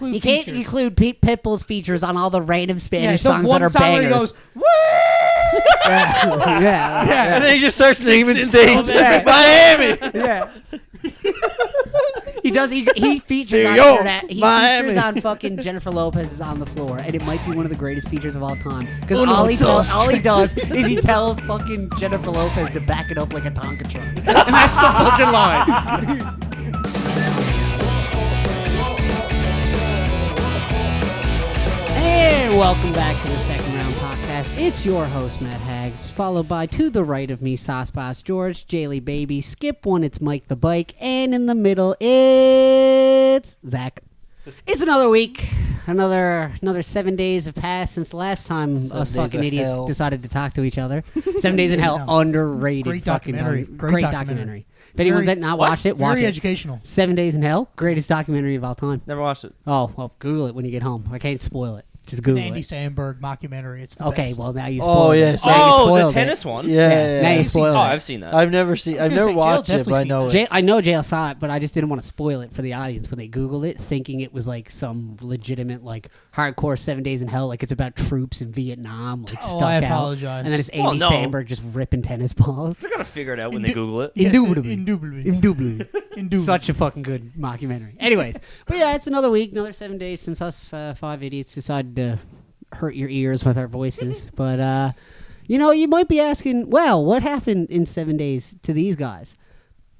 You can't include Pitbull's features on all the random Spanish songs that are song bangers. where he goes, woo! yeah. And then he just starts naming states. Yeah. Miami. Yeah. He does. He features New on York, that. He Miami. features on fucking Jennifer Lopez's "On the Floor," and it might be one of the greatest features of all time. Because all he does is he tells fucking Jennifer Lopez to back it up like a Tonka truck, and that's the fucking line. And welcome back to the Second Round Podcast. It's your host, Matt Hags, followed by, to the right of me, Sauce Boss George, Jaylee Baby, Skip One, it's Mike the Bike, and in the middle, it's Zach. It's another week. Another 7 days have passed since the last time us fucking idiots decided to talk to each other. 7 Days in Hell, underrated. Great fucking documentary. Great documentary. If anyone's not watched it, watch it. Very educational. 7 Days in Hell, greatest documentary of all time. Never watched it. Oh, well, Google it when you get home. I can't spoil it. Just Google Andy it. Samberg mockumentary. It's the Okay, best. well, now you spoiled it. yes. Now the tennis one? Yeah. Now you spoiled it. I've seen that. I I've was gonna gonna say, watched Jail it, but I know definitely it. I know Jail saw it, but I just didn't want to spoil it for the audience when they Googled it, thinking it was like some legitimate, like, hardcore 7 Days in Hell, like it's about troops in Vietnam, like stuck I out. apologize. And then it's Andy no. Samberg just ripping tennis balls. They're going to figure it out when they Google it. Yes, Indubitably. Indubitably. Such a fucking good mockumentary. Anyways, but yeah, it's another week, another 7 days since us five idiots decided to hurt your ears with our voices. But, you might be asking, well, what happened in 7 days to these guys?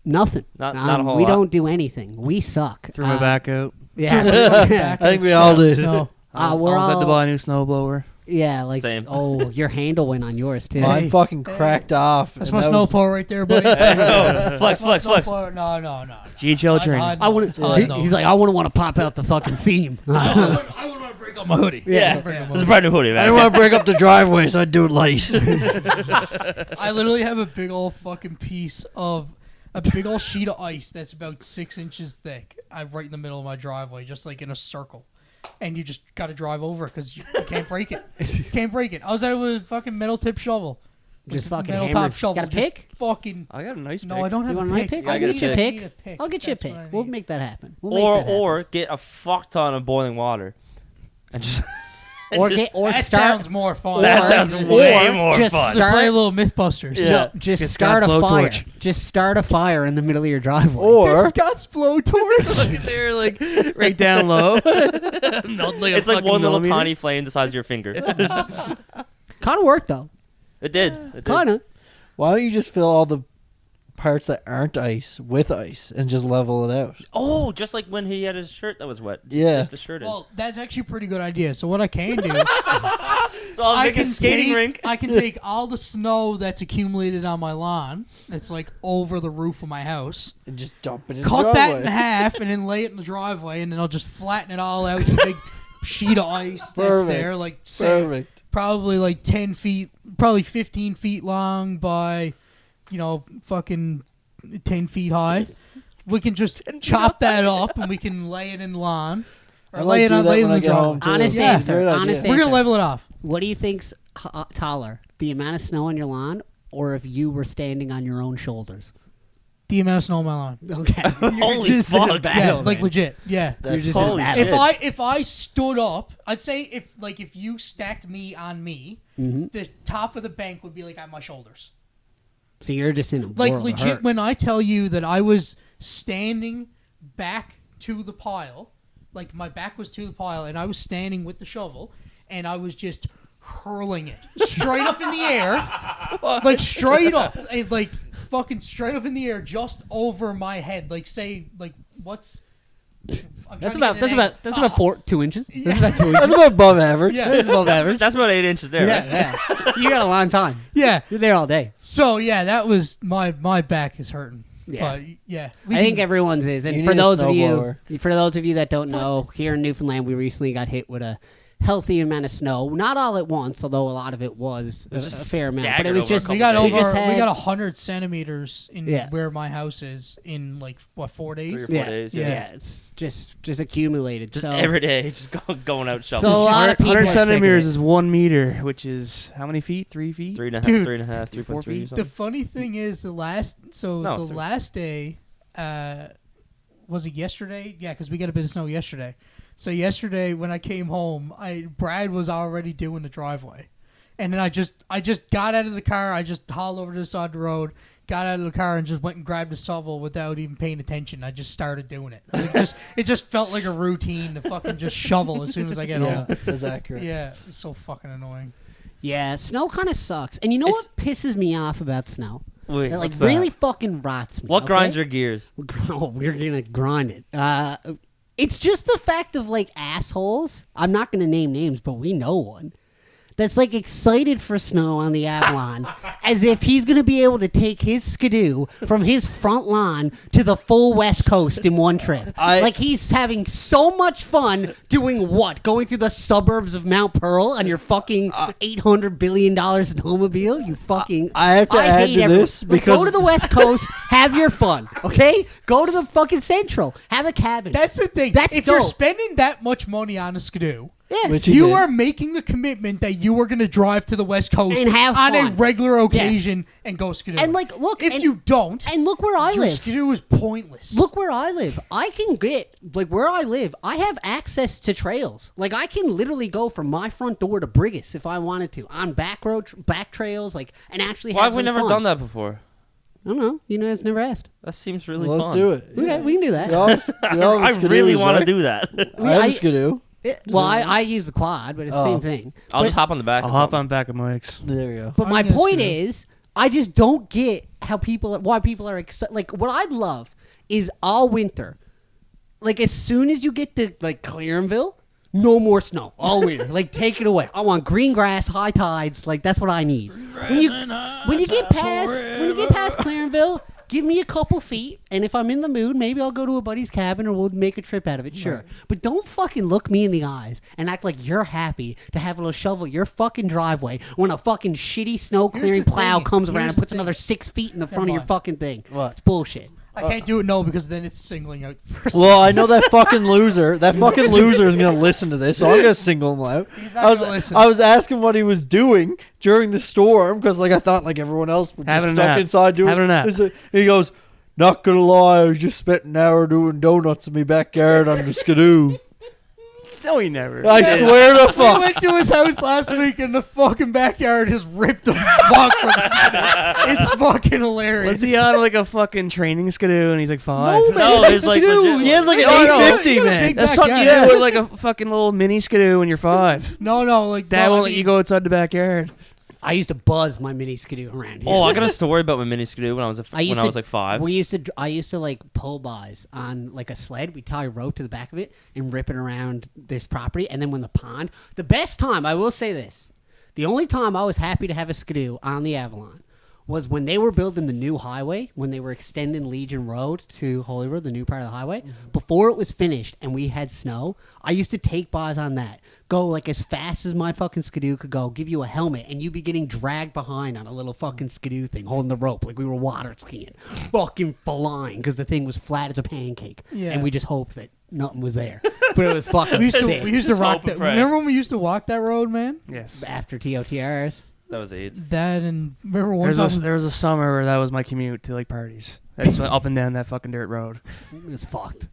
Nothing. Not a whole we lot. don't do anything. We suck. Threw my back out. Yeah. I think we all do. No. I we're was all, had to buy a new snowblower. yeah, like, Same. oh, your handle went on yours, too. Mine fucking cracked off. That's and my that was- snowblower right there, buddy. Flex. No. GHL training. I want to. He's like, I want to pop out the fucking seam. I wouldn't want to break up my hoodie. Yeah. It's a brand new hoodie, man. I didn't want to break up the driveway, so I'd do it light. I literally have a big old fucking piece of a big old sheet of ice that's about 6 inches thick. I'm right in the middle of my driveway, just like in a circle. And you just got to drive over because you can't break it. Can't break it. I was out with a fucking metal tip shovel. Just fucking metal hammer. top shovel. Got a just pick? Fucking. I got a nice pick. No, I don't have You a want my pick. pick? I I'll got get you a a pick. pick. I'll get you a That's pick. what I We'll need. make that happen. We'll make that happen. Or get a fuck ton of boiling water. And just... That sounds more fun. That sounds way more just fun. To play a little Mythbusters. Yeah. So just Get start a Scott's fire. blowtorch. Just start a fire in the middle of your driveway. Or... Scott's blowtorch. They're like right down low. It's like one little tiny flame the size of your finger. Kind of worked though. It did. Kind of. Why don't you just fill all the parts that aren't ice with ice and just level it out? Oh, just like when he had his shirt that was wet. Yeah. Dip the shirt in. Well, that's actually a pretty good idea. So what I can do, So I'll make a skating rink. I can take all the snow that's accumulated on my lawn, that's like over the roof of my house, And just dump it in cut the that driveway. in half, and then lay it in the driveway, and then I'll just flatten it all out with a big sheet of ice that's Perfect. there, like say, Perfect. probably like 10 feet, probably 15 feet long by, fucking 10 feet high. We can just chop that up and we can lay it in the lawn. Or I lay it do on that lay it in when I the get driveway. home, too. Honest Yeah, answer. great idea. Honest We're answer. going to level it off. What do you think's taller, the amount of snow on your lawn, or if you were standing on your own shoulders? The amount of snow on my lawn. Okay. Holy just in a fuck. battle, Yeah, like man. legit. Yeah. You're just in a Holy battle. shit. If I stood up, I'd say if you stacked me on me, the top of the bank would be like at my shoulders. So you're just in a Like world of legit, hurt. when I tell you that I was standing back to the pile, like my back was to the pile, and I was standing with the shovel, and I was just hurling it straight up in the air, like straight up, like fucking straight up in the air, just over my head. Like say, like what's? That's about 2 inches. That's about 2 That's inches. about above average. Yeah. That's above average. That's about 8 inches there, right? Yeah. You got a long time. Yeah. You're there all day. So yeah, that was my back is hurting. Yeah. But yeah, I think everyone's is. And You for need a those of you that don't know, here in Newfoundland, we recently got hit with a healthy amount of snow. Not all at once, although a lot of it was a just fair amount. But it staggered was over a just couple we got days. over. just had- We got 100 centimeters in Yeah. where my house is in like what 4 days. 3 or 4 yeah, days. yeah. Yeah. It's just accumulated. Just so every day, just going out So a shoveling. lot of people 100 are sick of centimeters it. is 1 meter, which is how many feet? 3 feet? 3.5, Dude, 3.5, 4 3.3 or feet. The something. funny thing is, the last day, was it yesterday? Yeah, because we got a bit of snow yesterday. So yesterday when I came home, Brad was already doing the driveway. And then I just got out of the car. I just hauled over to the side of the road, got out of the car, and just went and grabbed a shovel without even paying attention. I just started doing it. It just felt like a routine to fucking just shovel as soon as I get home. That's accurate. Yeah, it's so fucking annoying. Yeah, snow kind of sucks. And you know what pisses me off about snow? Wait, It what's really that? fucking rots me. What okay? grinds your gears? Oh, we're gonna grind it. It's just the fact of like assholes. I'm not gonna name names, but we know one. That's like excited for snow on the Avalon, as if he's gonna be able to take his skidoo from his front lawn to the full West Coast in one trip. Like he's having so much fun doing what? Going through the suburbs of Mount Pearl on your fucking $800 billion snowmobile? You fucking. I have to add hate to everyone. this Like, because go to the West Coast, have your fun, okay? Go to the fucking Central, have a cabin. That's the thing. That's if dope. you're spending that much money on a skidoo, yes. Which he you did. are making the commitment that you are going to drive to the West Coast And have on a fun. regular occasion and go skidoo. And like, look, if and- you don't, and look where I your live. skidoo is pointless. Look where I live. I can get, like, where I live, I have access to trails. Like, I can literally go from my front door to Brigus if I wanted to, on back trails, like, and actually Why have have we some never fun. done that before? I don't know. You guys never asked. That seems really let's fun. do it. Okay, we can do that. We all have I really skidoos, want to right? do that. I have I- a skidoo. Well, I use the quad, but it's the same thing. I'll just hop on the back. I'll or hop something. on back of Mike's. There you go. But my I'm gonna point screw. is, I just don't get why people are excited. Like, what I'd love is all winter, like, as soon as you get to, like, Clearanville, no more snow all winter. Like, take it away. I want green grass, high tides. Like, that's what I need. When you get past Clearanville, give me a couple feet, and if I'm in the mood, maybe I'll go to a buddy's cabin or we'll make a trip out of it, sure. But don't fucking look me in the eyes and act like you're happy to have a little shovel your fucking driveway when a fucking shitty snow clearing the plow thing. comes around Here's and the puts thing. another 6 feet in the front of your on. fucking thing. What? It's bullshit. I can't do it, no, because then it's singling out the person. Well, I know that fucking loser. That fucking loser is gonna listen to this, so I'm gonna single him out. He's not gonna listen. I was asking what he was doing during the storm because, like, I thought like everyone else was Having just a stuck nap. inside doing. Having a nap. this. He goes, "Not gonna lie, I was just spent an hour doing donuts in my backyard on the skidoo." No, he never. I swear to We fuck. went to his house last week and the fucking backyard just ripped the fuck from the skidoo. It's fucking hilarious. Was he on like a fucking training skidoo and he's like 5? No, man. No, that's it's like skidoo. legit. He has like an No, no, 850, you got a man. big That's something you backyard. do with like a fucking little mini skidoo when you're 5. No, like Dad no, won't I let mean, you go outside the backyard. I used to buzz my mini skidoo around here. Oh, I got a story about my mini skidoo when I was I used like 5. I used to like pull buys on like a sled. We tie a rope to the back of it and rip it around this property. And then when the best time, I will say this, the only time I was happy to have a skidoo on the Avalon was when they were building the new highway, when they were extending Legion Road to Holyrood, the new part of the highway. Before it was finished and we had snow, I used to take buys on that. Go like as fast as my fucking skidoo could go, give you a helmet, and you'd be getting dragged behind on a little fucking skidoo thing, holding the rope like we were water skiing. Fucking flying because the thing was flat as a pancake. Yeah. And we just hoped that nothing was there. But it was fucking we used sick. to Just rock hope and that. pray. Remember when we used to walk that road, man? Yes. After TOTRs. That was AIDS. Dad and remember one time. There was a summer where that was my commute to like parties. I just went up and down that fucking dirt road. It was fucked.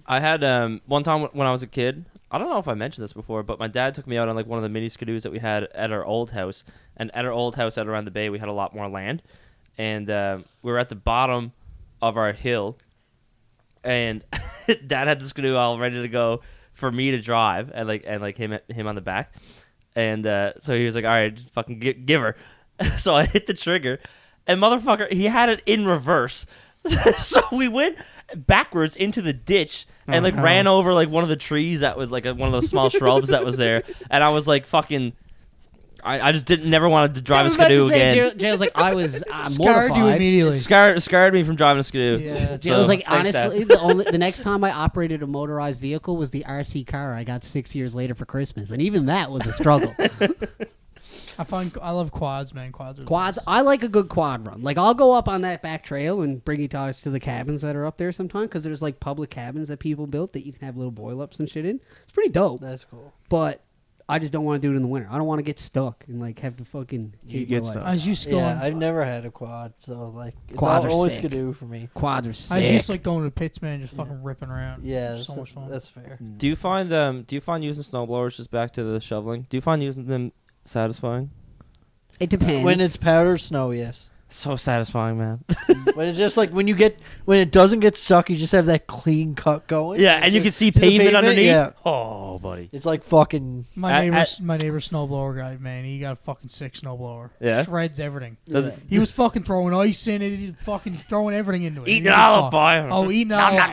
I had one time when I was a kid. I don't know if I mentioned this before, but my dad took me out on like one of the mini skidoos that we had at our old house. And at our old house out around the bay, we had a lot more land. And we were at the bottom of our hill. And Dad had the skidoo all ready to go for me to drive, and him on the back. And so he was like, "All right, just fucking give her." So I hit the trigger, and motherfucker, he had it in reverse. So we went backwards into the ditch and like ran over like one of the trees that was like one of those small shrubs that was there. And I was like, fucking, I just never wanted to drive a skidoo again. Jay was like, I was scarred you mortified. immediately. Scarred me from driving a skidoo. Yeah, Jay was like, thanks, Dad. honestly, the next time I operated a motorized vehicle was the RC car I got 6 years later for Christmas, and even that was a struggle. I love quads, man. Quads are the Quads, best. I like a good quad run. Like, I'll go up on that back trail and bring you guys to the cabins that are up there sometime, because there's like public cabins that people built that you can have little boil ups and shit in. It's pretty dope. That's cool. But I just don't want to do it in the winter. I don't want to get stuck and like have to fucking You hate get my life. stuck. I was used to going. Yeah, I've never had a quad, so like it's Quads are always sick. skidoo for me. Quads are I sick. was used to like going to the pits, man, just fucking ripping around. Yeah, so much fun. that's fair. Do you find using snowblowers, just back to the shoveling? Do you find using them satisfying? It depends. When it's powder snow, yes. So satisfying, man. When it's just like when it doesn't get stuck, you just have that clean cut going. Yeah, and you can see the pavement underneath. Yeah, Oh, buddy. it's like fucking. My neighbor's snowblower guy, man, he got a fucking sick snowblower. Yeah? Shreds everything. Does Yeah. it- He was fucking throwing ice in it. He fucking throwing everything into it. Eating He it was all fuck- up by him. Oh, eating it all up.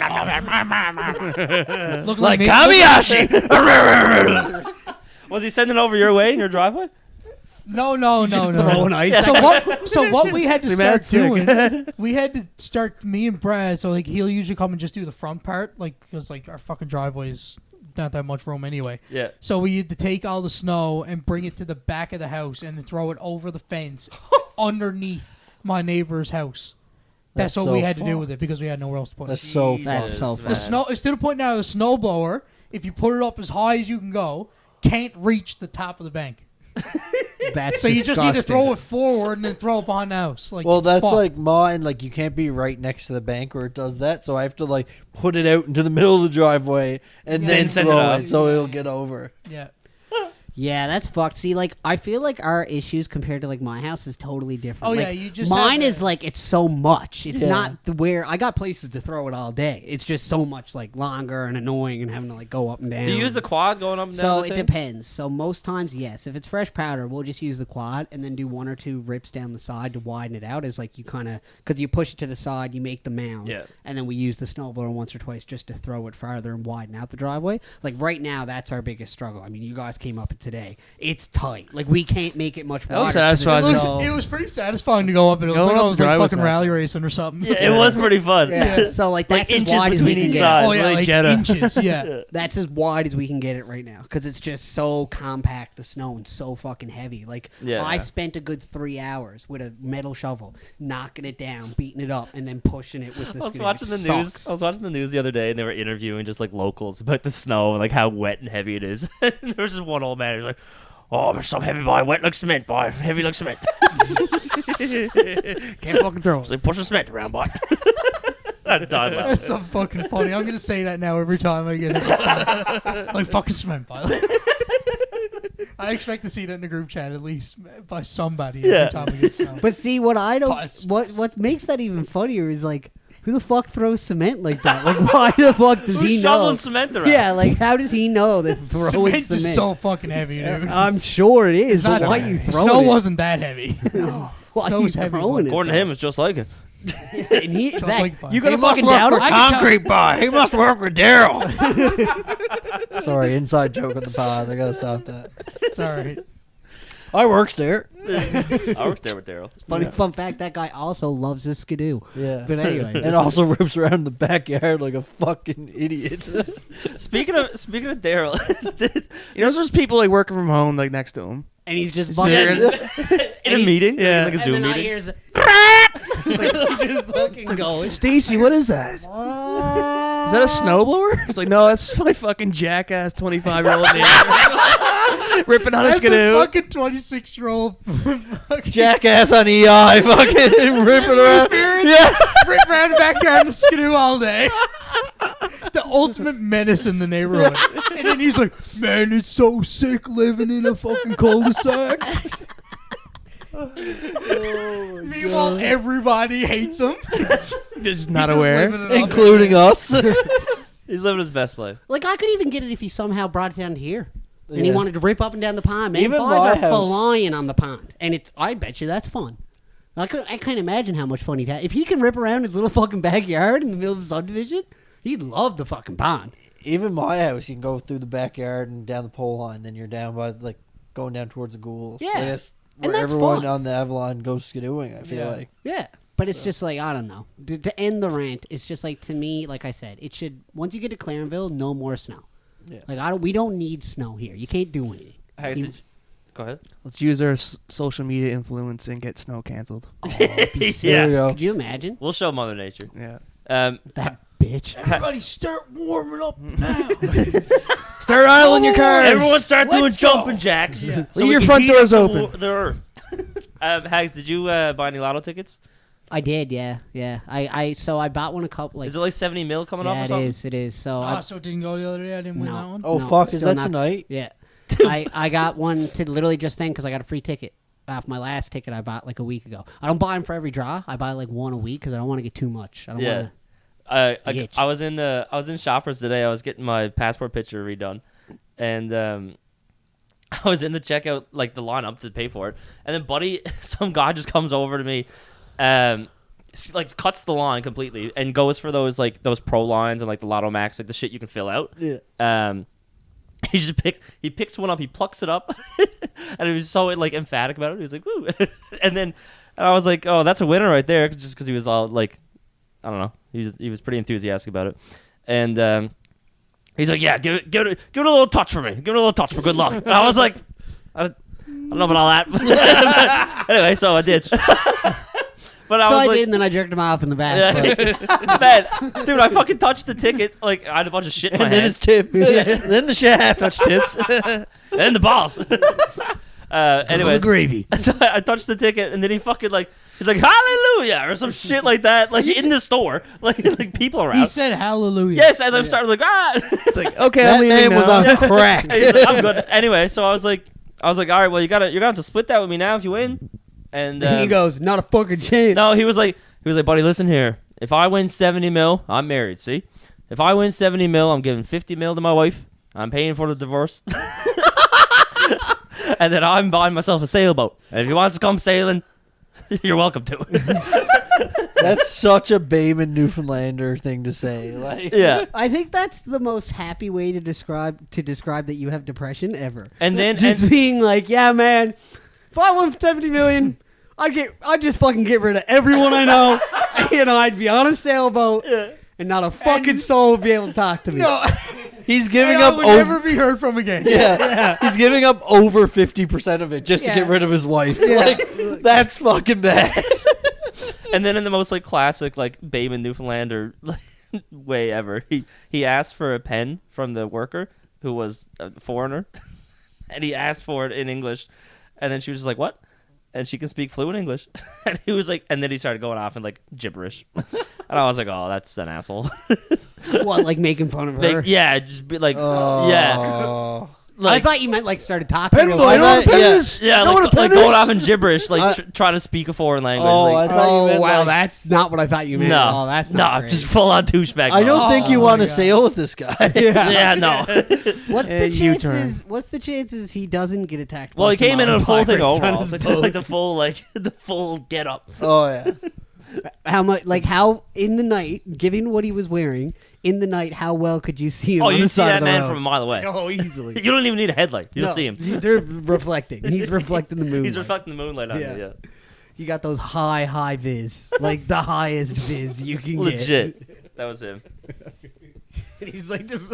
Look Like me- Kamiyashi. Was he sending over your way in your driveway? No. throwing ice. So what we had to See, start that's sick. doing, we had to start, me and Brad, so like he'll usually come and just do the front part, like, because like our fucking driveway is not that much room anyway. Yeah. So we had to take all the snow and bring it to the back of the house and then throw it over the fence underneath my neighbor's house. That's what so we had to do fun. with it because we had nowhere else to put That's it. so Jesus, fun. That's so man. fun. The snow, it's to the point now the snowblower, if you put it up as high as you can go, can't reach the top of the bank. That's So you just need to disgusting. throw it forward and then throw it behind the house. Like, Well, it's that's fucked. like mine. Like you can't be right next to the bank where it does that, so I have to like put it out into the middle of the driveway and Yeah. then Then send it throw up. it so it'll get over. Yeah. Yeah, that's fucked. See, like, I feel like our issues compared to like my house is totally different. Oh, Like, yeah, you just mine have is a- like it's so much. It's Yeah. not the where I got places to throw it all day. It's just so much like longer and annoying and having to like go up and down. Do you use the quad going up and down So the it thing? depends. So most times, yes. If it's fresh powder, we'll just use the quad and then do one or two rips down the side to widen it out. As like you kind of because you push it to the side, you make the mound. Yeah. And then we use the snowblower once or twice just to throw it farther and widen out the driveway. Like right now, that's our biggest struggle. I mean, you guys came up it today. It's tight. Like we can't make it much That was wider 'cause satisfying. it's It, so- was pretty satisfying to go up, and it was Going like, up I was the like drive was fucking rally satisfying. racing or something. Yeah, it was pretty fun. Yeah. So like Like that's as inches wide as we between can each get. side. Oh yeah, Really like Jetta. inches. Yeah. That's as wide as we can get it right now because it's just so compact, the snow, and so fucking heavy. Like, Yeah. I spent a good 3 hours with a metal shovel, knocking it down, beating it up, and then pushing it with the I was skid. watching the It news. sucks. I was watching the news the other day, and they were interviewing just like locals about the snow and like how wet and heavy it is. There was just one old man who's like, "Oh, it's so heavy, boy. Wet like cement, boy. Heavy like cement." Can't fucking throw It's it. like pushing cement around, boy. I died laughing. That's so fucking funny. I'm gonna say that now every time I get hit with snow. Like fucking cement, by the way. I expect to see that in the group chat at least by somebody Yeah. every time I get snow. But see, what I don't, Pause. what makes that even funnier is like, who the fuck throws cement like that? Like, why the fuck does Who's he shoveling know? cement around? Yeah, like how does he know that throwing Cement's cement? just so fucking heavy, dude. I'm sure it is. It's But not why that you heavy. throwing Snow it? wasn't that heavy. Why Snow's you heavy, throwing it? According to him, it's just like it. And he, Just Zach, like fun. you gonna He must fucking work doubt with him? concrete boy. He must work with Daryl. Sorry, inside joke on the pod. I gotta stop that. It's all right. I works there. I worked there with Daryl. Funny fun fact: that guy also loves his skidoo. Yeah. But anyway, And also rips around the backyard like a fucking idiot. Speaking of Daryl, You know, there's people like working from home like next to him. and he's just Serious? fucking. in a meeting, Yeah. like a And Zoom then I meeting. hears. Like, he just fucking going. Stacy, what is that? Is that a snowblower? It's like, no, that's my fucking jackass 25-year-old neighbor ripping on a That's a skidoo. fucking 26-year-old Jackass on EI fucking ripping around. Yeah. rip around the backyard in the skidoo all day. The ultimate menace in the neighborhood. And then he's like, man, it's so sick living in a fucking cul-de-sac. Meanwhile, everybody hates him. Just not He's aware. living it up. Including us. He's living his best life. Like I could even get it if he somehow brought it down to here. And he Yeah. wanted to rip up and down the pond, man. Even Boys my are house- flying on the pond, and it's. I bet you that's fun. I can't imagine how much fun he'd have if he can rip around his little fucking backyard in the middle of the subdivision. He'd love the fucking pond. Even my house, you can go through the backyard and down the pole line, then you're down by like going down towards the ghouls. Yeah. Like, that's And where that's everyone fun. on the Avalon goes skidooing. I feel Yeah. like. Yeah, but it's just like I don't know. To end the rant, it's just like to me, like I said, it should once you get to Clarenville, no more snow. Yeah. Like we don't need snow here. You can't do anything. Hags, You- go ahead. Let's use our social media influence and get snow canceled. There we go. Could you imagine We'll show Mother Nature. Yeah. that bitch? Everybody start warming up now. Start idling your cars. Everyone start doing Let's go. jumping jacks. Yeah. So Leave we your can front heat doors up open. The earth. Hags, did you buy any lotto tickets? I did, yeah. So I bought one a couple. Like, Is it like 70 mil coming up or yeah, something? it is. So Oh, so it didn't go the other day. I didn't win No. that one. Oh, No, fuck. Is still that not- tonight? yeah, I got one to literally just then because I got a free ticket off my last ticket I bought like a week ago. I don't buy them for every draw. I buy like one a week because I don't want to get too much. I don't Yeah. want to. I was in Shoppers today. I was getting my passport picture redone, and I was in the checkout, like the line up to pay for it, and then buddy, some guy just comes over to me, like cuts the line completely and goes for those pro lines and like the Lotto Max, like the shit you can fill out. Yeah. He picks one up, he plucks it up, and he was so like emphatic about it. He was like, "Woo!" and I was like, "Oh, that's a winner right there," just because he was all like, I don't know, he was pretty enthusiastic about it, and he's like, "Yeah, give it a little touch for me, give it a little touch for good luck." And I was like, I don't know about all that. Anyway, so I did. But I So was I like, did, and then I jerked him off in the back. but- man, dude, I fucking touched the ticket. Like I had a bunch of shit in my And then hand. his tip. Then the shaft. Touch tips. And the balls. Anyways, gravy. so I touched the ticket, and then he fucking like, he's like, "Hallelujah" or some shit like that, like in the store, like people around. He said hallelujah. Yes, and then started like, ah. It's like, okay, That I'm leaving man was now. on crack. He's like, I'm good. Anyway, so I was like, all right, well, you're gonna have to split that with me now if you win. And And he goes, "Not a fucking chance." no, he was like, buddy, listen here. If I win 70 mil, I'm married. See, if I win 70 mil, I'm giving 50 mil to my wife. I'm paying for the divorce. And then I'm buying myself a sailboat. And if he wants to come sailing, you're welcome to. That's such a Bayman Newfoundlander thing to say. Like, Yeah. I think that's the most happy way to describe that you have depression ever. And then Just being like, yeah, man, if I won 70 million, I'd just fucking get rid of everyone I know. I'd be on a sailboat, and not a fucking soul would be able to talk to me. No, he's giving I up would over. never be heard from again. Yeah. He's giving up over 50% of it just to Yeah. get rid of his wife. Like, that's fucking bad. And then in the most like classic like Bayman Newfoundlander way ever, he asked for a pen from the worker who was a foreigner, and he asked for it in English, and then she was just like, "What?" And she can speak fluent English, and he was like, and then he started going off in like gibberish, and I was like, "Oh, that's an asshole." What, like making fun of her? Like, yeah, just be like, yeah, Oh. I like, thought you meant like started talking. Pen real boy, quick. you know what a pen yeah. is? yeah, You know what a like pen going is? off in gibberish, like trying to speak a foreign language. Oh, like, I thought you Oh meant wow, like, that's not what I thought you meant. no, Oh, that's not great. just full on douchebag. I don't mode. think you Oh want my to God. sail with this guy. Yeah, no. What's the And U-turn. chances? What's the chances he doesn't get attacked? Well, by he came in Somali a full thing pirates on overall, his boat? like the full get up. Oh, yeah. How much? Like how in the night, given what he was wearing in the night, how well could you see him? Oh, on you the see side that of the man road? from a mile away. Oh, easily. You don't even need a headlight. You just see him. They're reflecting. He's reflecting the moon. He's reflecting the moonlight on Yeah. you. You got those high viz, like the highest viz you can Yeah, legit. That was him. get. And he's like just.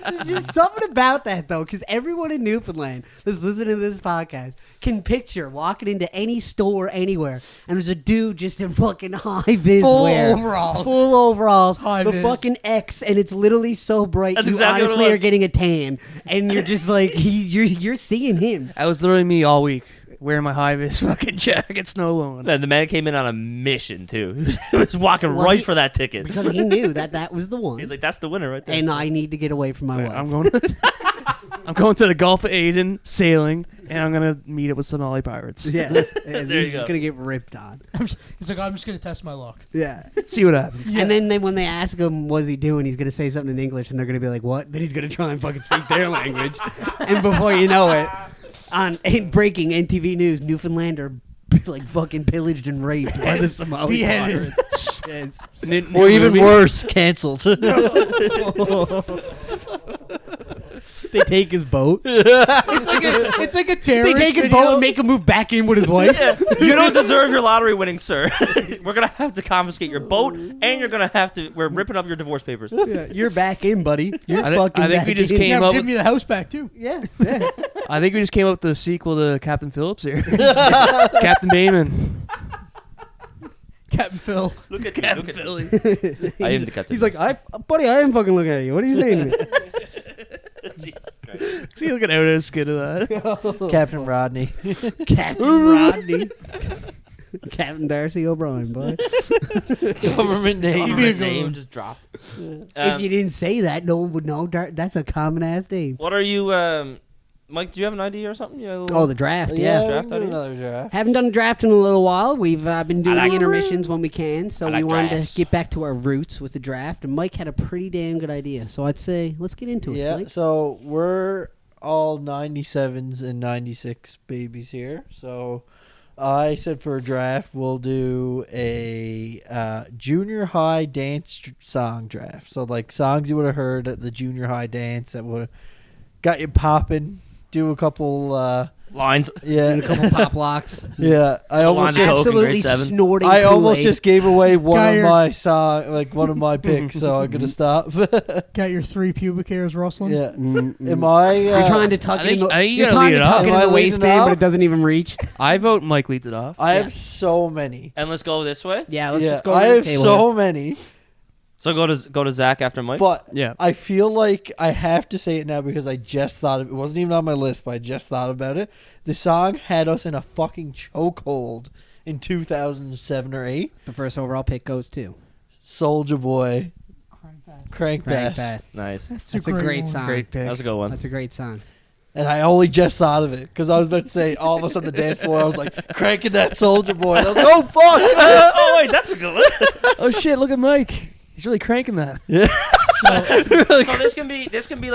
There's just something about that though, because everyone in Newfoundland that's listening to this podcast can picture walking into any store anywhere, and there's a dude just in fucking high vis Full wear, overalls. full overalls, High the vis. fucking X, and it's literally so bright That's you exactly what it honestly was. are getting a tan, and you're just like you're seeing him. That was literally me all week, wearing my high-vis fucking jacket, snow blowing. And the man came in on a mission too. He was walking Well, right he- for that ticket. Because he knew that was the one, He's like, "That's the winner right there." and I need to get away from my wife. I'm going. I'm going to the Gulf of Aden sailing, and I'm gonna meet up with Somali pirates. Yeah, There he's you just go. gonna get ripped on. He's like, I'm just gonna test my luck. Yeah. See what happens. And then when they ask him what's he doing, he's gonna say something in English, and they're gonna be like, "What?" Then he's gonna try and fucking speak their language, and before you know it, in breaking NTV News, Newfoundlander like fucking pillaged and raped by the Somali Beheaded. pirates. Yes. Or even worse, canceled. They take his boat. It's like a They terrorist take his video. boat and make him move back in with his wife. You don't deserve your lottery winning, sir. We're gonna have to confiscate your boat, and you're gonna have to. We're ripping up your divorce papers. Yeah, you're back in, buddy. You're I thi- fucking I think back we just in. came Yeah, up give with- me the house back too. Yeah. I think we just came up with the sequel to Captain Phillips here. Captain Bayman. Captain Phil. Look at Captain me. Philly. I am the captain. He's like, buddy, I am fucking looking at you. What are you saying to me? Jesus Christ. See, looking out at a skid of that. Captain Rodney. Captain Rodney. Captain Darcy O'Brien, boy. Government name. Government name just dropped. If you didn't say that, no one would know. That's a common ass name. What are you, Mike? Do you have an idea or something? Oh, the draft, Yeah, yeah. Draft we can do idea? another draft. Haven't done a draft in a little while. We've been doing like intermissions when we can, so I like we wanted drafts. to get back to our roots with the draft. And Mike had a pretty damn good idea, so I'd say let's get into it. Yeah, Mike. so we're all 97s and 96 babies here. So I said for a draft, we'll do a junior high dance song draft. So like songs you would have heard at the junior high dance that would have got you popping. Do a couple, Lines. yeah, And a couple pop locks. yeah. I almost Line of just, coke in grade Absolutely 7. snorting. I almost Kool-Aid. just gave away one Got of your- my song, like one of my picks. So I'm gonna stop. Got your 3 pubic hairs rustling. Yeah. Mm-mm. Am I? You're trying to tuck I it in think- the, I think you you're gotta trying lead to it tuck off. it in Am I the leading it waistband, but off? it doesn't even reach. I vote Mike leads it off. I have so many. And let's go this way. Yeah, let's Yeah, just go. I around the have table so here. many. So go to Zach after Mike. But Yeah. I feel like I have to say it now because I just thought of it. It wasn't even on my list, but I just thought about it. The song had us in a fucking chokehold in 2007 or 8. The first overall pick goes to Soldier Boy, Crank Frank That. Bath. Nice. That's a great one. song. Great pick. That's a good one. That's a great song. And I only just thought of it because I was about to say all of us on the dance floor. I was like, cranking that Soldier Boy. And I was like, oh, fuck. Oh wait, that's a good one. Oh shit! Look at Mike. He's really cranking that. So this can be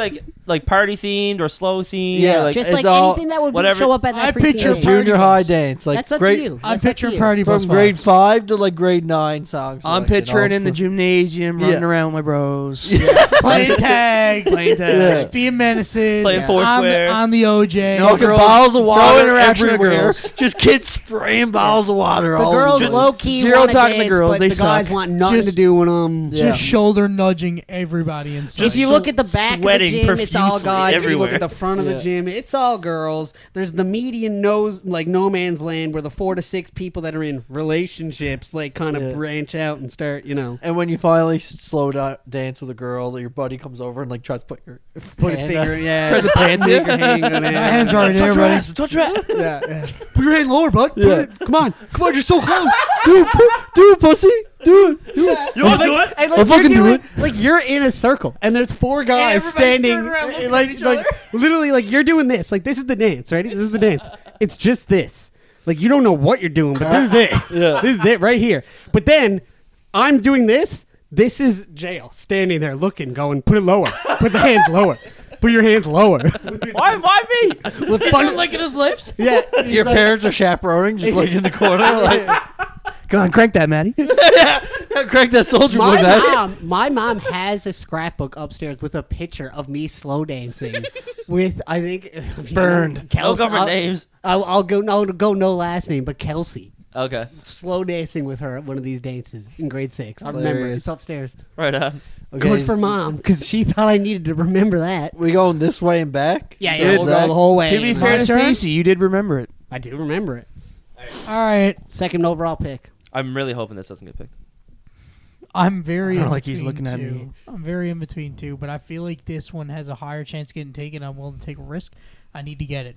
like party themed or slow themed. Yeah, or like Just it's like all- anything that would whatever- show up at that I pre-teen picture age. Junior Party high bus. dance. Like That's up great, to you. I'm That's up to picturing you. party bus from grade vibes. 5 to like grade 9 songs. I'm picturing in the gymnasium, Yeah. running around with my bros, Playing tag, playing tag. Yeah. just being menaces, Playing on Foursquare. on the OJ. No, Fucking girls- bottles of water interaction with everywhere. girls. Just kids spraying bottles of water. The all girls over the low place. key Zero wanna talking to dance, girls, but they the guys suck. want nothing Just- to do with them. Yeah. Just shoulder nudging everybody inside. If you look at the back of the Sweating gym, it's all profusely guys. If you look everywhere. at the front of Yeah. the gym, it's all girls. There's the median nose, like no man's land, where the 4 to 6 people that are in relationships like kind of Yeah. branch out and start, And when you finally slow down, dance with a girl, your buddy comes over and like tries to put your put his hand finger, up. yeah, Tries to pants you. make her hang on it. my hands are right there, buddy. Touch that. Yeah, yeah. Put your hand lower, bud. Yeah. Come on, You're so close. do it, pussy. Do it. You want to do it? And like I'll fucking you're do doing, like you're in a circle, and there's 4 guys everybody's standing, turning around looking like at each other. literally, like you're doing this. Like this is the dance, right? This is the dance. It's just this. Like you don't know what you're doing, but this is it. Yeah. This is it right here. But then I'm doing this. This is jail, standing there looking, going, put it lower. Put the hands lower. Put your hands lower. Why me? With He's fun, licking his lips. yeah. Your parents are chaperoning, just like in the corner, like Come on, crank that, Maddie. crank that Soldier Boy back. My mom has a scrapbook upstairs with a picture of me slow dancing with, I think, Burned. No Kelsey. government names. I'll go no last name, but Kelsey. Okay. Slow dancing with her at one of these dances in grade 6. I remember it. Hilarious. It's upstairs. Right on. Okay, Good for mom, because she thought I needed to remember that. we going this way and back. Yeah, So yeah, is we'll that- go the whole way. To be and fair to turn? Stacy, you did remember it. I do remember it. All right, Second overall pick. I'm really hoping this doesn't get picked. I'm very I don't in like he's between looking at two. me. I'm very in between two, but I feel like this one has a higher chance of getting taken. I'm willing to take a risk. I need to get it.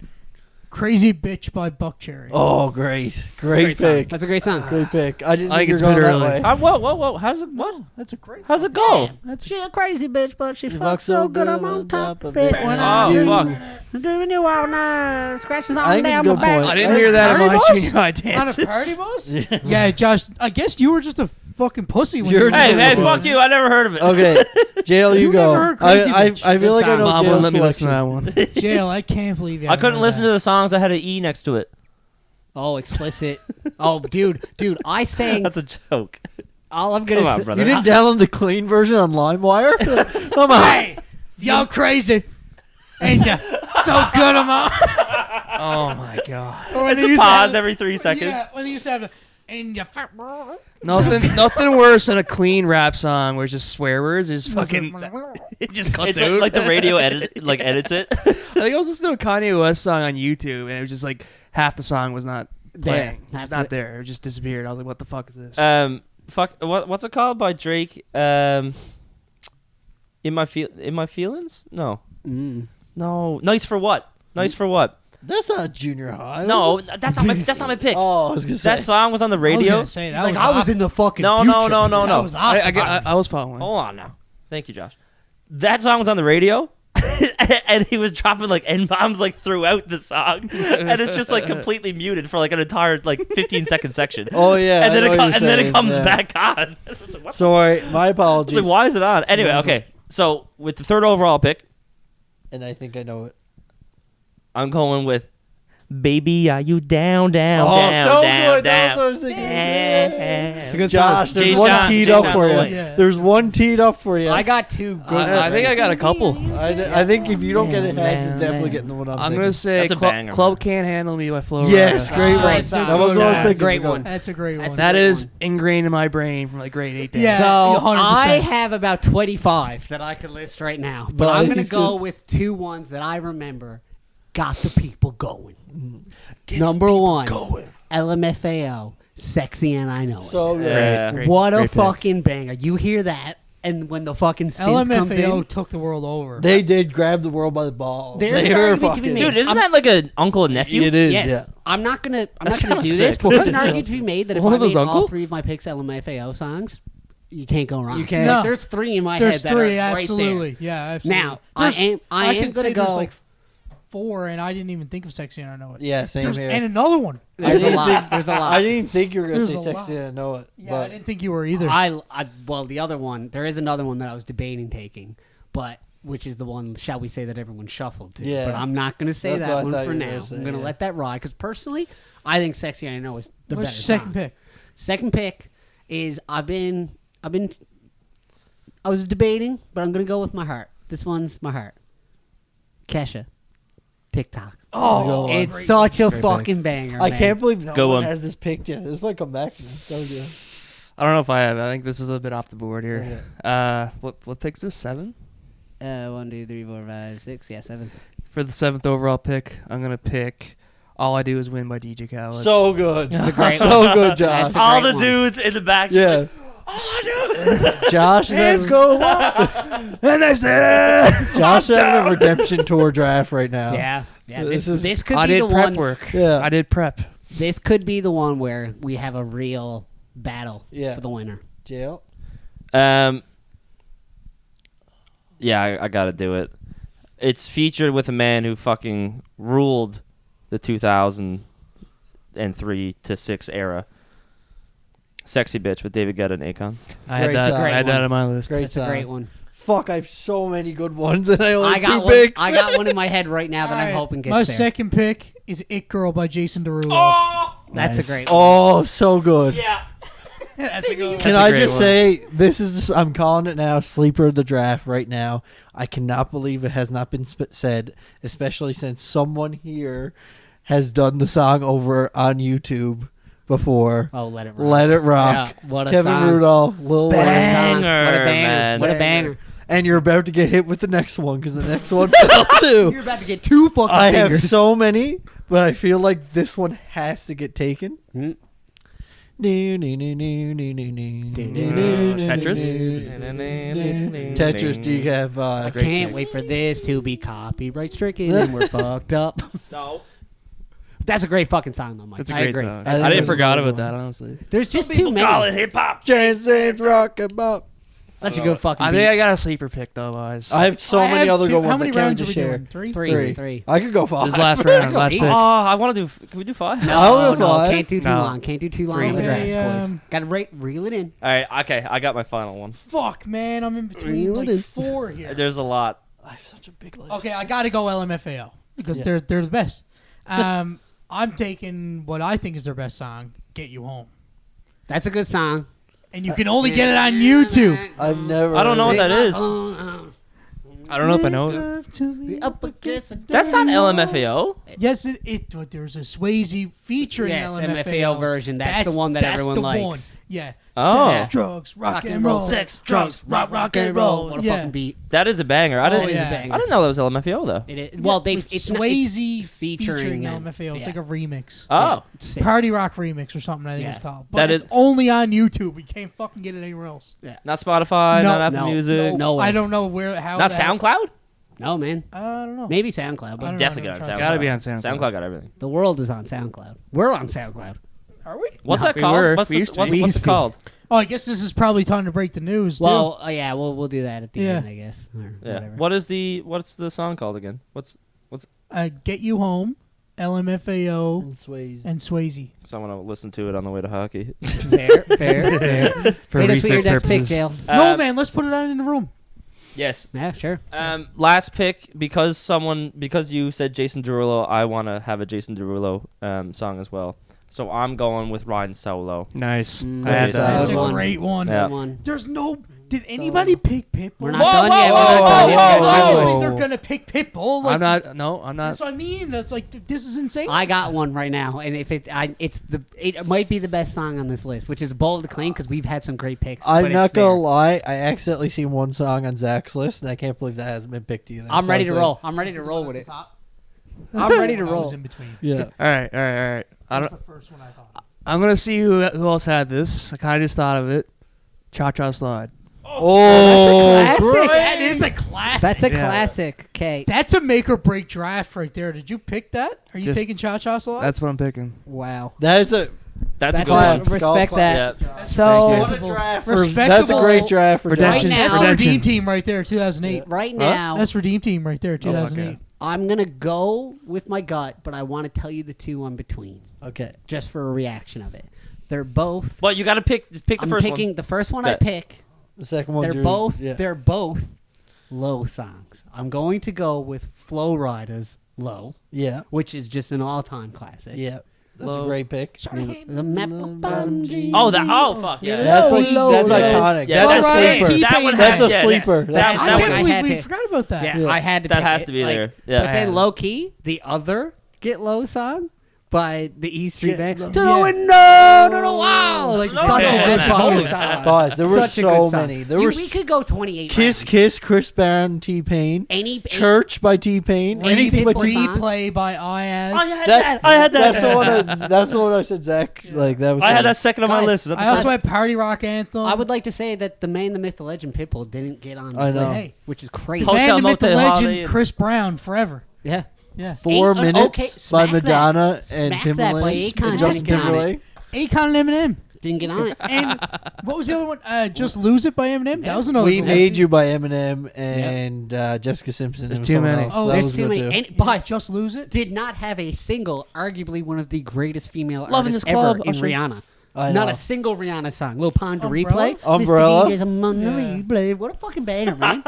Crazy Bitch by Buckcherry. Oh, great Song. pick. That's a great song. Great pick. I didn't I think think you were it's going bit that early. way. Whoa. How's it? What? That's a great. How's it go? She a crazy bitch, but she You fucks so good I'm on top of it. When Oh, I'm fuck. doing you all night, scratches I on think it's a down my good back. point. I didn't hear that in Party my bus? junior high On a dances. party bus? Yeah, Josh. I guess you were just a fucking pussy when You're you were just Hey, a hey, bus. fuck you. I never heard of it. Okay, Jail, you You go. never heard Crazy Bitch. I feel Good like I song. know Mom Jail's wouldn't let me listen selection. to that one. Jail. I can't believe you. I couldn't listen to the songs that had an E next to it. Oh, explicit. Oh, dude, I sang. That's a joke. All I'm gonna Come on, say. brother. You didn't download the clean version on LimeWire? Come on. Hey, y'all crazy. And so good, I'm out. Oh my god. Or when It's they a used to pause have- every 3 seconds. Yeah, when they used to have the, and you fat. Nothing worse than a clean rap song where it's just swear words. Is fucking. It just cuts It's out. like the radio edits it. I think I was listening to a Kanye West song on YouTube, and it was just like half the song was not playing. There. Not there. It just disappeared. I was like, what the fuck is this? What's it called by Drake? In my feelings? No. No. Nice for what? Nice for what? That's not junior high. No, that's not my pick. Oh, I was gonna say That song was on the I was radio. gonna say, that He's like, I was in the fucking No. future. That was awful. I was following. Hold on now. Thank you, Josh. That song was on the radio, and he was dropping like N-bombs like throughout the song, and it's just like completely muted for like an entire like 15-second section. Oh yeah, and then it comes yeah. back on. I was like, what? Sorry, my I apologies. was like, why is it on? Anyway, okay. So with the third overall pick, And I think I know it. I'm going with "Baby, Are You Down, Down, Oh, Down, so Down, good. That's Down." what I was thinking. It's a good Josh, song. there's Jay one Sean- teed Jay up Sean for you. Boyd. Yeah. There's one teed up for you. I got two good I think I got a couple. I think if you don't get it, Hags is definitely getting the one I'm thinking. going to say That's a banger, Club man. Can't Handle Me by Flo-Rida. Yes, great Great one. song. That was what I was That's a thinking. great one. That's a great one. That Great is one. ingrained in my brain from like grade 8 days. Yeah. So 100%. I have about 25 that I could list right now, but But I'm going he's to go just- with two ones that I remember got the people going. Gets Number people one, going. LMFAO, Sexy and I Know It. So good. Yeah. Great. What a Great pick. fucking banger. You hear that, and when the fucking synth comes LMFAO in, took the world over. They did grab the world by the balls. There's They an were argument to be fucking. made. Dude, isn't I'm- that like an uncle and nephew? It is. yes, Yeah. I'm not gonna That's do kinda this, sick. but there's an argument to be made that if One I of those made all uncle? three of my picks LMFAO songs, you can't go wrong. You can't. Like, No. there's three in my There's head three, that are absolutely. right Yeah, there. absolutely. Now, There's- I am can gonna say go. There's like 4, and I didn't even think of Sexy and I Know It. Yeah, same There's, here. and another one. There's a didn't lot. think- There's a lot. I didn't think you were gonna There's say a sexy lot. and I know it. Yeah, but I didn't think you were either. Well, the other one, there is another one that I was debating taking, but which is the one, shall we say, that everyone shuffled to. Yeah. But I'm not going to say That's what I that one thought for you were now. gonna say, I'm going to yeah. let that ride because personally, I think "Sexy I Know" is the What's better your second song. pick? Second pick is I was debating, but I'm going to go with my heart. This one's my heart. Kesha, TikTok. Oh, It's such a Great fucking banger. I man. can't believe no Good one one. has this picked yet. This might come back to me. That was good. I don't know if I have. I think this is a bit off the board here. What picks this? 7? 1, 2, 3, 4, 5, 6. Yeah, 7. For the 7th overall pick, I'm going to pick All I Do Is Win by DJ Khaled. So good. It's a great so one. good, Josh. That's a All great the one. dudes in the back. just Yeah. like, Josh is Hands having, go up, and they say, Josh is having a redemption tour draft right now. Yeah. This This is- could I be did the prep one. work. Yeah. I did prep. This could be the one where we have a real battle Yeah. for the winner. Jail. Yeah, I gotta do it. It's featured with a man who fucking ruled the 2003 to 6 era. Sexy Bitch with David Guetta and Akon. I had Great that. song. I had Great that one. on my list. Great That's song. a great one. Fuck, I have so many good ones, and I only I have got two one. picks. I got one in my head right now that I'm Alright, hoping gets My there. second pick is It Girl by Jason Derulo. That's Nice. a great one. Oh, so good. That's a good one. Can That's a I great just one. say, this is, I'm calling it now, sleeper of the draft right now. I cannot believe it has not been said, especially since someone here has done the song over on YouTube before. Oh, Let It Rock. Let It Rock. Yeah, what a Kevin song. Rudolph, Lil What a Wayne. song. Banger, What a banger. man. What a Banger. banger. And you're about to get hit with the next one because the next one fell too. You're about to get two fucking I fingers. have so many, but I feel like this one has to get taken. Hmm. Tetris. Tetris, do you have I Great can't pick. wait for this to be copyright stricken and we're fucked up. No. That's a great fucking song, though, Mike. That's a I great agree. song. I think I didn't that's a forgot good about one. that, honestly. There's just too many. hip hop. Transcendence Rock and Bop. Such a good fucking I beat. think I got a sleeper pick, though, boys. I have so I many have other two- good ones How many I can't rounds are just we share. doing? Three. I could go 5. This last round, last Eight. pick. Oh, I want to do. Can we do 5? No, go five. can't do too No. long. Can't do too long Three. on the draft, Okay, boys. Gotta reel it in. All right. Okay. I got my final one. Fuck, man. I'm in between Reel it in. like 4 here. There's a lot. I have such a big list. Okay, I got to go LMFAO because Yeah. they're the best. I'm taking what I think is their best song, "Get You Home," That's a good song. and you can only get it on YouTube. I've never. I don't know what that is. I don't know if I know it. That's not LMFAO. Yes, but there's a Swayze featuring Yes, LMFAO. MFAO version. That's the one that everyone the likes. One. Yeah. Oh. Sex, drugs, rock and roll. Sex, drugs, rock and roll. What a Yeah. fucking beat. That is a banger. I Oh, didn't. it is a yeah. banger. I didn't know that was LMFAO though. It is. Well, With it's Swayze not, featuring them. LMFAO. It's Yeah. like a remix. Oh, Sick. Party rock remix or something, I think Yeah. it's called. But That it's is- only on YouTube. We can't fucking get it anywhere else. not Spotify, No, not Apple no, Music, no. I don't know how. not that- SoundCloud. No, man. I don't know. Maybe SoundCloud, I but don't know, Definitely I got don't on SoundCloud. trust Gotta be on SoundCloud. SoundCloud got everything. the world is on SoundCloud. We're on SoundCloud. Are we? What's No, that we called? were. What's We used to what's be. what's it called? Oh, I guess this is probably time to break the news. Well, yeah, we'll do that at the Yeah. end, I guess. Or Yeah. whatever. What's the song called again? What's Get You Home, LMFAO, And Swayze. and Swayze. So I'm gonna listen to it on the way to hockey. Fair. For Hit us with your research next pick, purposes. Jail. No, man, let's put it on in the room. Yes. Yeah, sure. Last pick because you said Jason Derulo. I want to have a Jason Derulo song as well. So I'm going with Ryan Solo. Nice. Mm, I had that's that. That's Good a one. great one. Yeah. Good one. There's no. Did anybody pick Pitbull? We're not Whoa, done whoa, yet. whoa, We're not whoa, done yet. whoa, We're not done Obviously, yet. they're gonna pick Pitbull. Like, I'm not. No, I'm not. That's what I mean. It's like this is insane. I got one right now, and if it might be the best song on this list, which is bold to claim because we've had some great picks. I'm but not it's gonna there. lie. I accidentally seen one song on Zach's list, and I can't believe that hasn't been picked either. I'm So ready I to was roll. I'm ready to roll with it. Top. I'm ready to I was roll. in between. Yeah. All right. I That's don't. the first one I thought. I'm gonna see who else had this. I kind of just thought of it. Cha Cha Slide. Oh, That's a classic. That is a classic. That's a Yeah. classic. Okay. That's a make or break draft right there. Did you pick that? Are you Just- taking Cha Cha Slide? That's what I'm picking. Wow. That's a That's a That's good one. respect Golf that. Yeah. So Thank what a draft. That's a Respectable. great draft for Redemption. Right Johnson. now- That's the Redemption. Redeem Team right there, 2008. right now, That's Redeem Team right there, 2008. I'm gonna go with my gut, but I want to tell you the two in between, Okay. just for a reaction of it. They're both. Well, you got to pick the I'm first picking one. the first one I Bet. pick. The second one. They're both low songs. I'm going to go with Flo-Rida's "Low," Yeah. which is just an all-time classic. Yeah. That's Low. a great pick. The Maple Bottom Jeans. Oh, fuck yeah. That's Low, like low, that's low. iconic. Yeah, That's a Flo-Rida, sleeper. T-Pain. That one That's has- a yes. sleeper. That- That's I that can't one- I believe had we to- forgot about that. Yeah, Yeah. I had to. That pick has it. to be Like, there. Yeah. But then Yeah. low key, the other "Get Low" song by the E Street Get Band. Low. To the Yeah. window, to the wall. Like No, such yeah, a good man. fucking Holy song. Guys, there were Such a so good song. many. There were We could go 28. Kiss rounds. Kiss, Chris Brown, T-Pain. Any Church by T-Pain. Any Anything by Pitbull T-Pain. song? Replay by Iaz. I had that. That's the one. That's the one I said. Zach, like that was. I had it. that second on my Guys, list. Was that the I also first? had Party Rock Anthem. I would like to say that the man, the myth, the legend, Pitbull didn't get on I this know. list, Hey. which is crazy. the Hotel man, the myth, the Motel legend, Holiday. Chris Brown, forever. Yeah. Yeah. 4 Eight- minutes okay, by smack Madonna that. and Smack that by Timbaland Akon. and Justin Didn't get on it. Timberlake. Akon and Eminem. Didn't get on it. And what was the other one? Just Lose It by Eminem? That was another We good Made one. You by Eminem and Jessica Simpson. There's and too someone many. else. Oh, That There's was too good many. too. And, but Just Lose It? did not have a single, arguably one of the greatest female Love in artists This Club, ever in Usher. Rihanna. I Not know. a single Rihanna song. Lil Pond to Umbrella? replay. Umbrella? Mr. DJ's I'm on the Yeah. replay. What a fucking banger, man.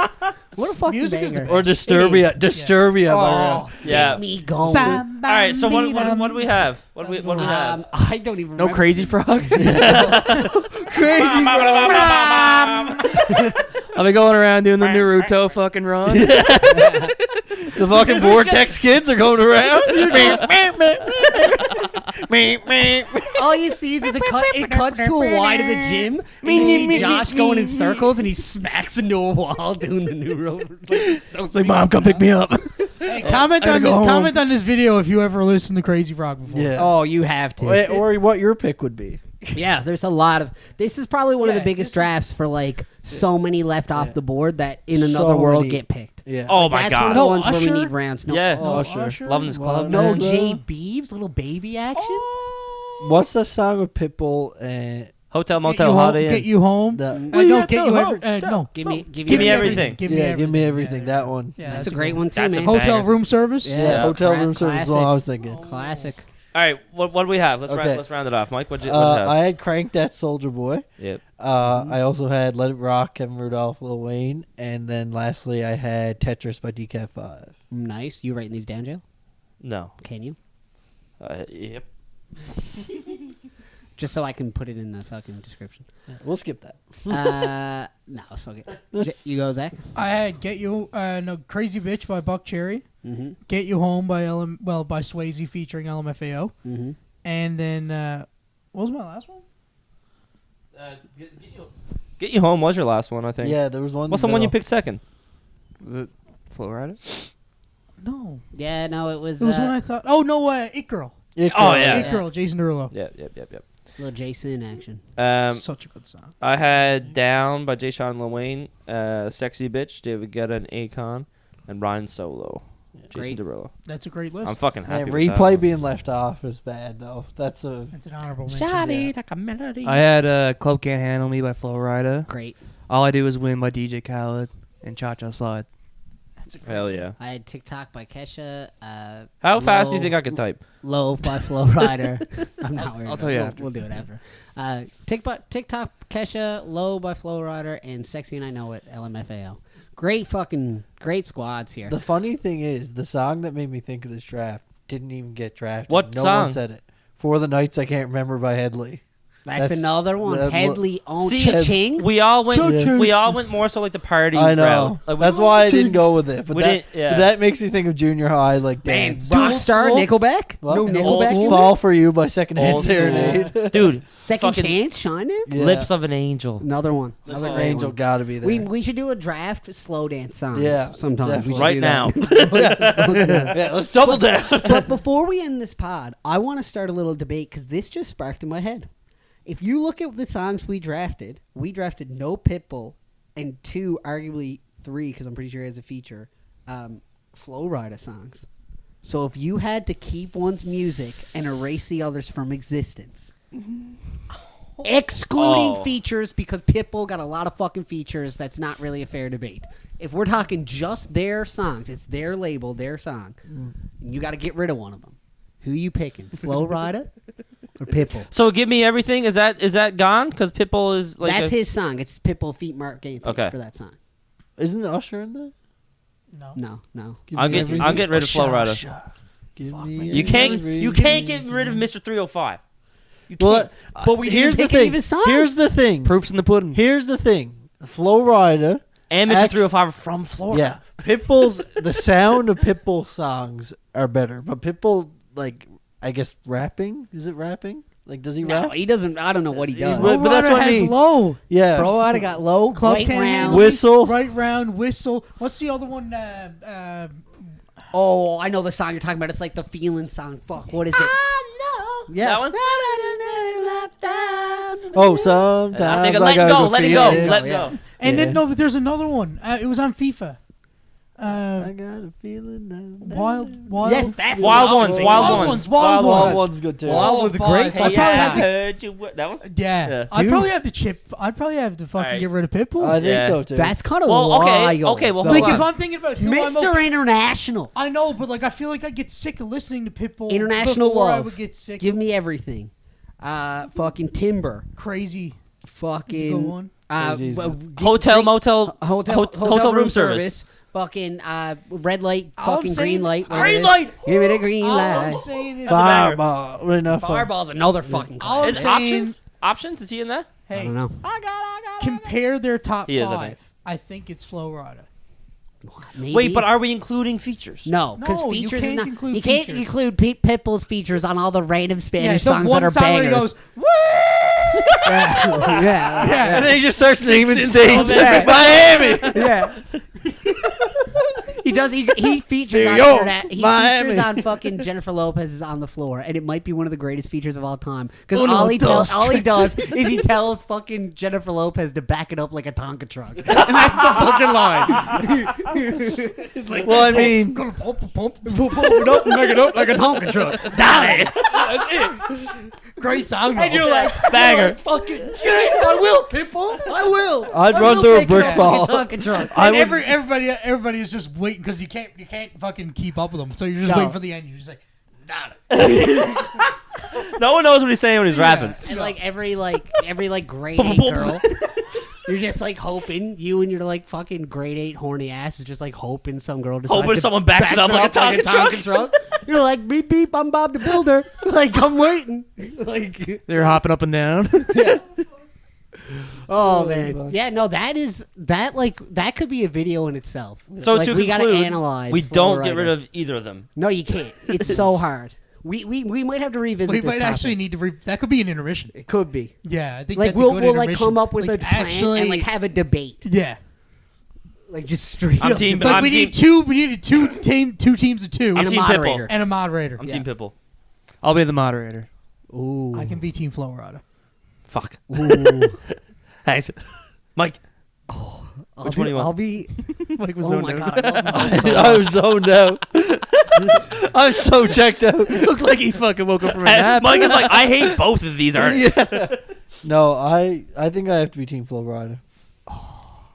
What a fucking Music is the banger. Or Disturbia. It is. Disturbia. by Oh, Yeah. get me going. Bam, All right. So what do bam, we have? What do we have? I don't even No remember Crazy this. Frog. Crazy, bro. I'll be going around doing the Naruto fucking run. The fucking Vortex kids are going around. All you see is it cuts to a wide of the gym. And you see Josh going in circles, and he smacks into a wall doing the new road. It's like, Mom, come pick me up. Hey, comment I on gotta go home. comment on this video if you ever listened to Crazy Frog before. Yeah. Oh, you have to. Wait, or what your pick would be. Yeah, there's a lot of. This is probably one of the Yeah, biggest this is- drafts for like so many left off Yeah. the board that in So another world many. get picked. Yeah. Oh my That's one of god. the No, ones where Usher? we need rounds. No, Yeah. Oh, Usher. Love in This Club. no And, J Beebs, little baby action. What's the song with Pitbull and Hotel Get Motel you home. Holiday. Get you home. the? No, get you no. Give me everything. Give Yeah, me give me everything. everything. That one. Yeah, That's a great one too, That's a man. hotel Hotel banger. room service. Yeah, hotel room service is what I was thinking. Classic. All right. What do we have? Let's Okay. let's round it off. Mike, what'd you have? I had Crank That Soldier Boy. Yep. I also had Let It Rock, Kevin Rudolph, Lil Wayne, and then lastly I had Tetris by Decaf 5. Nice. You writing these down, Joe? No. Can you? Yep. Just so I can put it in the fucking description. Yeah, we'll skip that. No, fuck it. You go, Zach. I had Crazy Bitch by Buck Cherry. Mm-hmm. Get You Home by by Swayze featuring LMFAO. Mm-hmm. And then what was my last one? Get You Home was your last one, I think. Yeah, there was one. What's the one you picked second? Was it Flo-Rida? No. Yeah, no, it was. It was one I thought. Oh no, It Girl. Oh, yeah. It Girl, Jason Derulo. Yep. little Jason action. Such a good song. I had Down by Jay Sean and Lil Wayne, Sexy Bitch, David Guetta and Akon, and Ryan Solo. Jason Great. Derulo. That's a great list. I'm fucking happy Man, with that replay one. being left off is bad though. That's an honorable mention. Shawty like a melody. I had Club Can't Handle Me by Flo-Rida. Great. All I Do Is Win by DJ Khaled. And Cha Cha Slide. That's a great Hell yeah. I had TikTok by Kesha. How fast do you Low- think I could type? Low by Flo-Rida. I'm not worried. I'll tell you We'll- after. We'll do it after. TikTok Kesha, Low by Flo-Rida, and Sexy and I Know It, LMFAO. Great squads here. The funny thing is, the song that made me think of this draft didn't even get drafted. What no song? one said it. For the Nights I Can't Remember by Headley. That's that's- another one. that- Headley on See, Cha-Ching. We all went. Cha-ching. We all went more so like the party I know. route. Like, That's why I didn't go with it. But We that, didn't- yeah. but that makes me think of junior high, like Man, dance. Rockstar, Dual Nickelback? Well, No old Nickelback school. in Fall there? for You by Secondhand Old school. Serenade. Dude, Second fucking Chance, Shine there? Yeah. Lips of an Angel. Another one. Lips Another of great an Angel one. got to be there. We should do a draft slow dance songs Yeah, sometime. We should Right do now. that. yeah, let's double down. But before we end this pod, I want to start a little debate because this just sparked in my head. If you look at the songs we drafted no Pitbull and two, arguably three, because I'm pretty sure he has a feature, Flo-Rida songs. So if you had to keep one's music and erase the others from existence, excluding Oh. features, because Pitbull got a lot of fucking features, that's not really a fair debate. If we're talking just their songs, it's their label, their song, and you got to get rid of one of them. Who you picking, Flo-Rida or Pitbull? So Give Me Everything, is that gone? Because Pitbull is like That's his song. It's Pitbull feat Mark Anthony Okay. for that song. Isn't Usher in that? No. No. Give I'll me get everything. rid of Flo-Rida. Give me You can't everything. get rid of Mr. 305. You can't. Well, But we here's didn't the pick any thing. of his songs. Here's the thing. Proof's in the pudding. Here's the thing. Flo-Rida. And Mr. Act- 305 are from Florida. Yeah, Pitbull's the sound of Pitbull songs are better, but Pitbull, like, I guess rapping. Is it rapping? Like, does he No, rap? he doesn't. I don't know what he does. But that's what I has mean. low. Yeah, Flo-Rida got low, Club right Can't round. Handle Whistle. Right round, whistle. What's the other one? Oh, I know the song you're talking about. It's like the feeling song. Fuck, what is it? Yeah. That one? Oh, sometimes I think I Let It gotta Go, go Let It feel Go, it. Let It Yeah. Go. And Yeah. then but there's another one. It was on FIFA. I got a feeling now. Wild. Yes, that's Wild the Ones, one. Wild Ones. Wild Wild Ones. One's good too. Wild One's a boys. great Hey, song. I probably have to- heard you. That one? Yeah. Yeah. I'd Dude. probably have to fucking Alright. get rid of Pitbull. I think Yeah. so too. That's kind of Well, okay, wild. okay, well, though. hold like on. if I'm thinking about who I'm Mr. okay, International. I know, but like I feel like I get sick of listening to Pitbull. International before I Love. would get sick. Give me everything. Fucking Timber. Crazy. Fucking. Is it go on? Crazy is Hotel, motel, Hotel room service. Fucking red light. All I'm Fucking saying- green light. whatever Green it is. light! Give me the green All I'm light. saying is, matter. Fireball. Right enough. Fireball's another fucking All I'm classic. Is saying- options? Options? Is he in that? I hey, don't know. compare their top He is, I five. think. I think it's Flo-Rida. Maybe. Wait, but are we inclling features? No, because No, you features is can't not. include You can't features. include Pitbull's features on all the random Spanish the songs one that are song where he bangers. goes, "Woo!" yeah, And then he just starts naming states. Yeah. Miami. yeah. He does. He features New on York, that. He Miami. features on fucking Jennifer Lopez's "On the Floor," and it might be one of the greatest features of all time. Because Uno, all he dos, does is he tells fucking Jennifer Lopez to back it up like a Tonka truck, and that's the fucking line. Well, I mean, Pump it up and make it up like a Tonka truck. Great song. And though. you're like, Banger. fucking yes, I will, Pitbull, I will. I'd I run will through a make it brick like wall. Tonka truck. I And would. everybody is just waiting because you can't fucking keep up with them. So you're just No. waiting for the end. You're just like, No one knows what he's saying when he's rapping. And like every grade 8 girl, you're just like hoping you and your like fucking grade 8 horny ass is just like hoping some girl decides Hoping to someone backs it up like a up Tonka truck. truck. You're like, beep, beep, I'm Bob the Builder. Like, I'm waiting. Like, They're hopping up and down. yeah. Oh, man. fuck. Yeah, no, that could be a video in itself. So like, to we gotta conclude, analyze. we don't get Flo-Rida. rid of either of them. No, you can't. It's so hard. We might have to revisit We this might topic. actually need to. That could be an intermission. It could be. Yeah, I think Like, that's we'll a good like intermission. come up with Like, a plan and like have a debate. Yeah, Like, just straight I'm up. team. like I'm we team. need two. We needed two teams of two, I'm and a team moderator. Pitbull. and a moderator. I'm Yeah. team Pitbull. I'll be the moderator. Ooh. I can be Team Flo-Rida. Fuck. Ooh. Thanks, Mike. Which one do you want? I'll be. Mike was Oh zoned my out. god. I was zoned out. I'm so checked out. Looked like he fucking woke up from a nap. Mike is like, I hate both of these artists. No, I think I have to be Team Flo-Rida.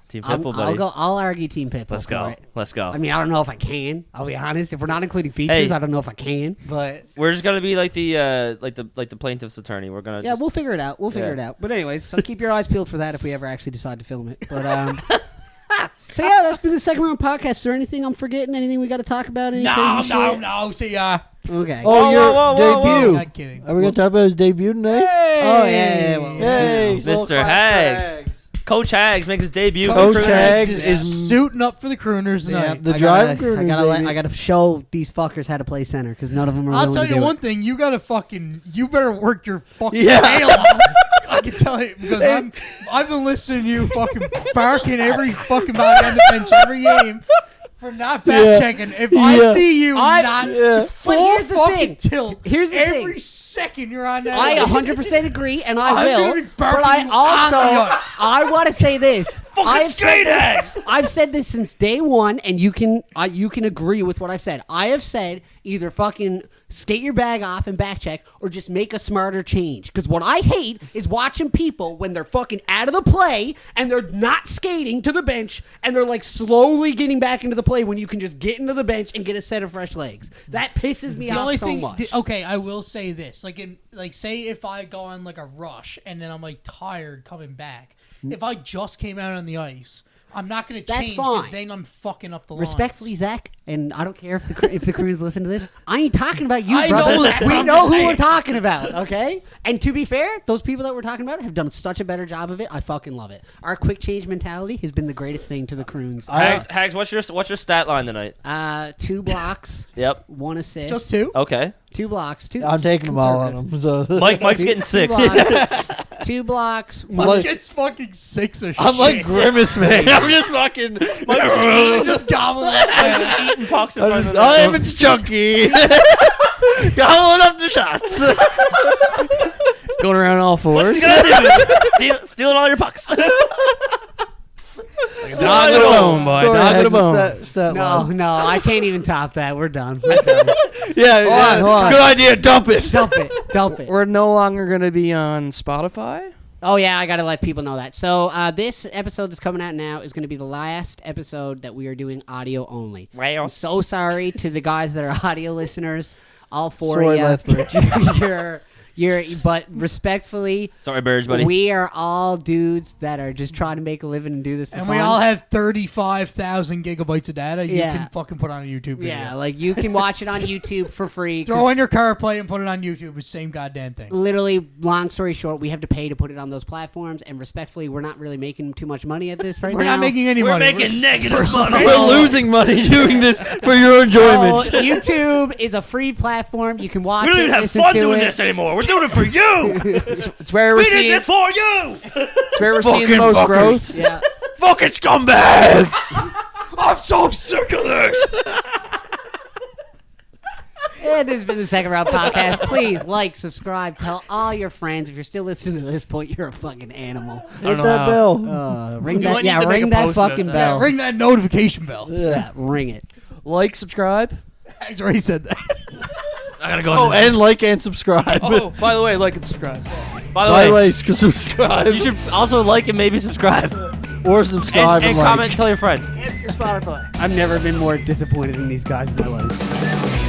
Team Pitbull, buddy. I'll argue Team Pitbull. Let's for go. it. Let's go. I mean, I don't know if I can. I'll be honest. If we're not including features, Hey. I don't know if I can. But We're just gonna be like the plaintiff's attorney. We're gonna. yeah, just, we'll figure it out. We'll figure Yeah. it out. But anyways, so keep your eyes peeled for that if we ever actually decide to film it. But so yeah, that's been the second round podcast. Is there anything I'm forgetting? Anything we got to talk about? Any crazy shit? No. See, Okay. Oh, your whoa, debut. not kidding. Are we going to talk about his debut tonight? Oh, yeah. Well, Hey, Mr. little class Hags. Coach Hags makes his debut. Coach for Hags Hags. is- suiting up for the crooners Yeah, tonight. The I drive gotta, crooners, baby. I gotta show these fuckers how to play center because none of them are. I'll willing tell to you do one it. thing. You better work your fucking Yeah. tail off. I can tell you because I've been listening to you fucking barking every fucking body on the bench every game for not back Yeah. checking. If Yeah. I see you not Yeah. full here's the fucking thing. tilt, Here's the every thing. second you're on that. I ice. 100% agree, and I'm I gonna will. be But barking I you on the also, ice. I want to say this. I've said Hags. this. I've said this since day one, and you can agree with what I've said. I have said either fucking skate your bag off and back check, or just make a smarter change. Because what I hate is watching people when they're fucking out of the play and they're not skating to the bench, and they're like slowly getting back into the play when you can just get into the bench and get a set of fresh legs. That pisses me The off only so thing, much. okay, I will say this: say if I go on like a rush and then I'm like tired coming back, if I just came out on the ice, I'm not going to That's change because fine. then I'm fucking up the lines. Respectfully, Zach, and I don't care if the crews listen to this. I ain't talking about you, I brother. know that, We I'm know just who we're saying. talking about, okay? And to be fair, those people that we're talking about have done such a better job of it. I fucking love it. Our quick change mentality has been the greatest thing to the croons. Hags, what's your stat line tonight? 2 blocks, Yep. 1 assist, Just two. Okay. 2 blocks, 2. I'm taking them all on conservative. them. So. Mike's getting 6. 2 blocks. I'm Mike like- gets fucking 6 or I'm like shit. Grimace, man. I'm just fucking. just gobble it. Eating pucks in front of I'm it's chunky. Gobbling up the shots. Going around all fours. Stealing all your pucks. Dog with a bone, boy. Sorry, Dog with a Hags, bone. stat No, line. no, I can't even top that. We're done. We're done. Yeah, hold on. good idea. Dump it. Dump it. Dump it. We're no longer going to be on Spotify. Oh, yeah, I got to let people know that. So this episode that's coming out now is going to be the last episode that we are doing audio only. I'm so sorry to the guys that are audio listeners, all 4 Sorry, of Lethbridge. you. But respectfully, Sorry, Burge, buddy. we are all dudes that are just trying to make a living and do this for And fun. we all have 35,000 gigabytes of data. You Yeah. can fucking put on a YouTube video. Yeah, like you can watch it on YouTube for free. Throw in your car play and put it on YouTube. It's the same goddamn thing. Literally, long story short, we have to pay to put it on those platforms, and respectfully, we're not really making too much money at this right We're now. not making any money. negative money. We're losing money doing this for your enjoyment. So, YouTube is a free platform. You can watch We don't it, even have listen fun to doing it. this anymore. We're doing it for you. It's where we're We did seeing. this for you. It's where we're seeing the Fucking most fuckers. growth. Yeah. Fucking scumbags! I'm so sick of this. And this has been the Second Round Podcast. Please like, subscribe, tell all your friends. If you're still listening to this point, you're a fucking animal. Hit know that how. bell. Ring You that, might yeah, need to make ring a that post-it fucking that. bell. Ring that notification bell. Yeah, ring it. Like, subscribe. I already said that. I gotta go. Oh, and like and subscribe. Oh, by the way, like and subscribe. by By the the way, way, subscribe. you should also like and maybe subscribe or subscribe and like. comment and tell your friends. I've never been more disappointed in these guys in my life.